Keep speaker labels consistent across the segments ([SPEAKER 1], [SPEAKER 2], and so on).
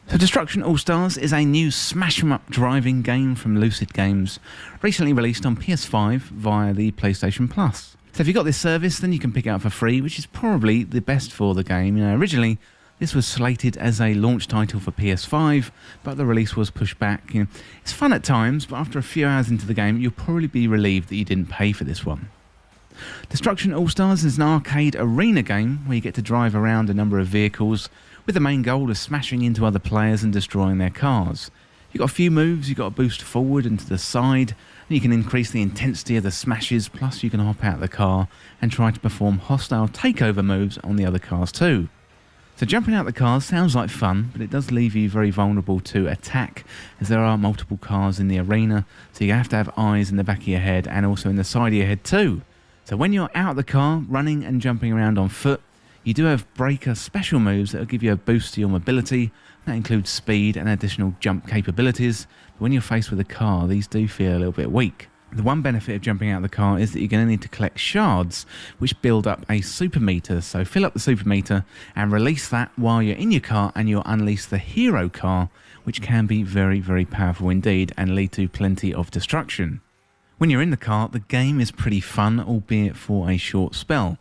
[SPEAKER 1] So Destruction AllStars is a new smash-em-up driving game from Lucid Games, recently released on PS5 via the PlayStation Plus. So if you've got this service, then you can pick it up for free, which is probably the best for the game. Originally, this was slated as a launch title for PS5, but the release was pushed back. It's fun at times, but after a few hours into the game, you'll probably be relieved that you didn't pay for this one. Destruction AllStars is an arcade arena game where you get to drive around a number of vehicles with the main goal of smashing into other players and destroying their cars. You've got a few moves, you've got to boost forward and to the side, and you can increase the intensity of the smashes, plus you can hop out of the car and try to perform hostile takeover moves on the other cars too. So jumping out the cars sounds like fun, but it does leave you very vulnerable to attack, as there are multiple cars in the arena, so you have to have eyes in the back of your head and also in the side of your head too. So when you're out of the car, running and jumping around on foot, you do have breaker special moves that will give you a boost to your mobility. That includes speed and additional jump capabilities, but when you're faced with a car, these do feel a little bit weak. The one benefit of jumping out of the car is that you're going to need to collect shards, which build up a super meter. So fill up the super meter and release that while you're in your car, and you'll unleash the hero car, which can be very, very powerful indeed and lead to plenty of destruction. When you're in the car, the game is pretty fun, albeit for a short spell.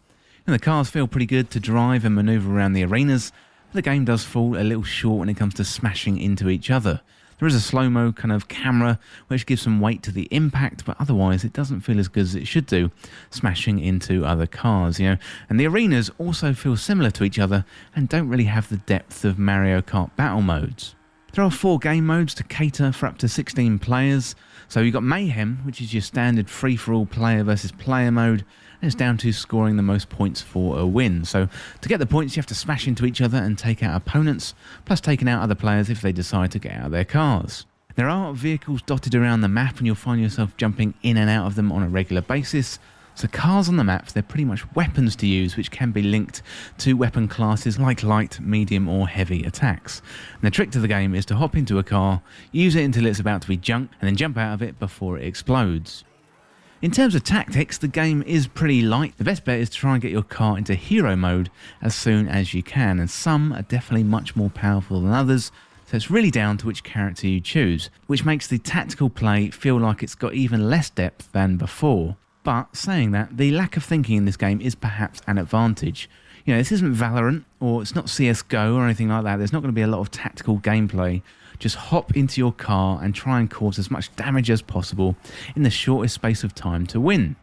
[SPEAKER 1] And the cars feel pretty good to drive and maneuver around the arenas, but the game does fall a little short when it comes to smashing into each other. There is a slow-mo kind of camera which gives some weight to the impact, but otherwise it doesn't feel as good as it should do, smashing into other cars, And the arenas also feel similar to each other and don't really have the depth of Mario Kart battle modes. There are 4 game modes to cater for up to 16 players. So you've got Mayhem, which is your standard free-for-all player versus player mode, and it's down to scoring the most points for a win. So to get the points, you have to smash into each other and take out opponents, plus taking out other players if they decide to get out of their cars. There are vehicles dotted around the map, and you'll find yourself jumping in and out of them on a regular basis. So cars on the maps, they're pretty much weapons to use, which can be linked to weapon classes like light, medium or heavy attacks. And the trick to the game is to hop into a car, use it until it's about to be junked, and then jump out of it before it explodes. In terms of tactics, the game is pretty light. The best bet is to try and get your car into hero mode as soon as you can, and some are definitely much more powerful than others, so it's really down to which character you choose, which makes the tactical play feel like it's got even less depth than before. But saying that, the lack of thinking in this game is perhaps an advantage. This isn't Valorant, or it's not CSGO or anything like that. There's not going to be a lot of tactical gameplay. Just hop into your car and try and cause as much damage as possible in the shortest space of time to win.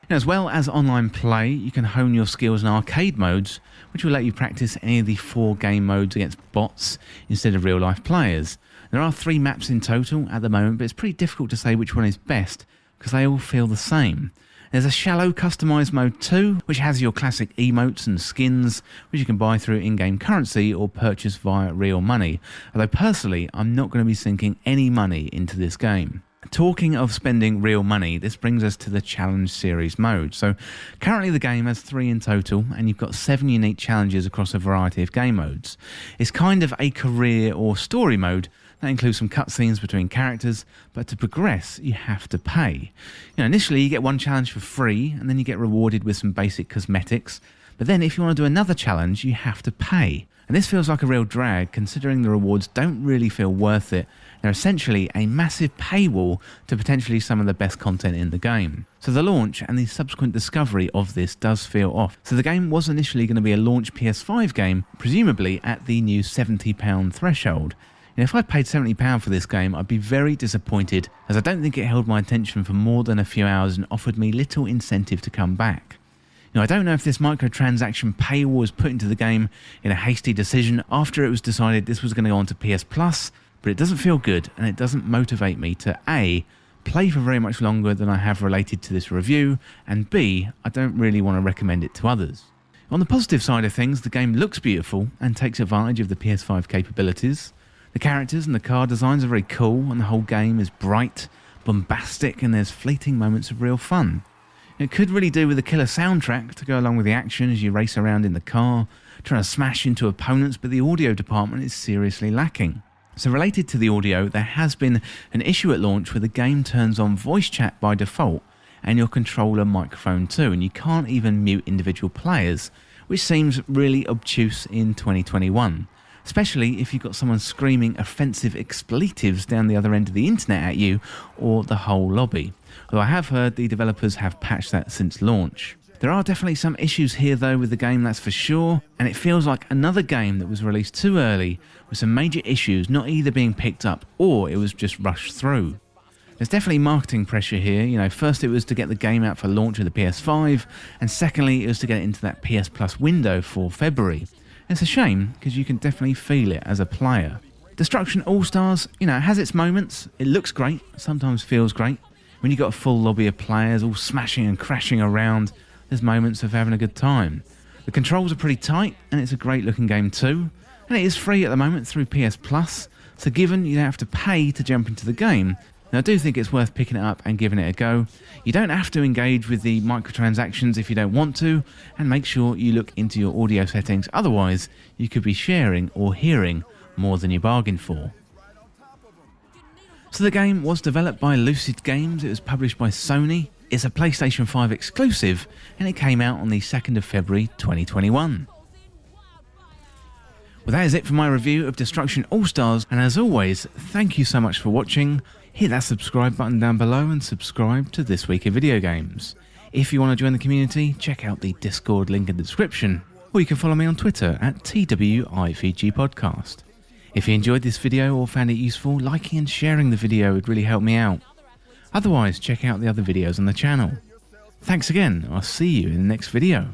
[SPEAKER 1] As well as online play, you can hone your skills in arcade modes, which will let you practice any of the 4 game modes against bots instead of real life players. There are 3 maps in total at the moment, but it's pretty difficult to say which one is best because they all feel the same. There's a shallow customized mode too, which has your classic emotes and skins, which you can buy through in-game currency or purchase via real money. Although personally, I'm not going to be sinking any money into this game. Talking of spending real money, this brings us to the challenge series mode. So currently the game has 3 in total, and you've got 7 unique challenges across a variety of game modes. It's kind of a career or story mode. That includes some cutscenes between characters, but to progress, you have to pay. Initially you get one challenge for free, and then you get rewarded with some basic cosmetics. But then if you want to do another challenge, you have to pay. And this feels like a real drag, considering the rewards don't really feel worth it. They're essentially a massive paywall to potentially some of the best content in the game. So the launch and the subsequent discovery of this does feel off. So the game was initially going to be a launch PS5 game, presumably at the new £70 threshold. If I paid £70 for this game, I'd be very disappointed, as I don't think it held my attention for more than a few hours and offered me little incentive to come back. I don't know if this microtransaction paywall was put into the game in a hasty decision after it was decided this was going to go on to PS Plus, but it doesn't feel good, and it doesn't motivate me to A, play for very much longer than I have related to this review, and B, I don't really want to recommend it to others. On the positive side of things, the game looks beautiful and takes advantage of the PS5 capabilities. The characters and the car designs are very cool, and the whole game is bright, bombastic, and there's fleeting moments of real fun. It could really do with a killer soundtrack to go along with the action as you race around in the car, trying to smash into opponents, but the audio department is seriously lacking. So related to the audio, there has been an issue at launch where the game turns on voice chat by default, and your controller microphone too, and you can't even mute individual players, which seems really obtuse in 2021. especially if you've got someone screaming offensive expletives down the other end of the internet at you or the whole lobby. Although I have heard the developers have patched that since launch. There are definitely some issues here though with the game, that's for sure, and it feels like another game that was released too early with some major issues not either being picked up or it was just rushed through. There's definitely marketing pressure here. First it was to get the game out for launch of the PS5, and secondly it was to get it into that PS Plus window for February. It's a shame because you can definitely feel it as a player. Destruction AllStars, it has its moments. It looks great, sometimes feels great. When you've got a full lobby of players all smashing and crashing around, there's moments of having a good time. The controls are pretty tight, and it's a great looking game too. And it is free at the moment through PS Plus, so given you don't have to pay to jump into the game, now I do think it's worth picking it up and giving it a go. You don't have to engage with the microtransactions if you don't want to, and make sure you look into your audio settings, otherwise you could be sharing or hearing more than you bargained for. So the game was developed by Lucid Games, it was published by Sony, it's a PlayStation 5 exclusive, and it came out on the 2nd of February 2021. Well, that is it for my review of Destruction AllStars, and as always, thank you so much for watching. Hit that subscribe button down below and subscribe to This Week in Video Games. If you want to join the community, check out the Discord link in the description, or you can follow me on Twitter at TWIVG Podcast. If you enjoyed this video or found it useful, liking and sharing the video would really help me out. Otherwise, check out the other videos on the channel. Thanks again, I'll see you in the next video.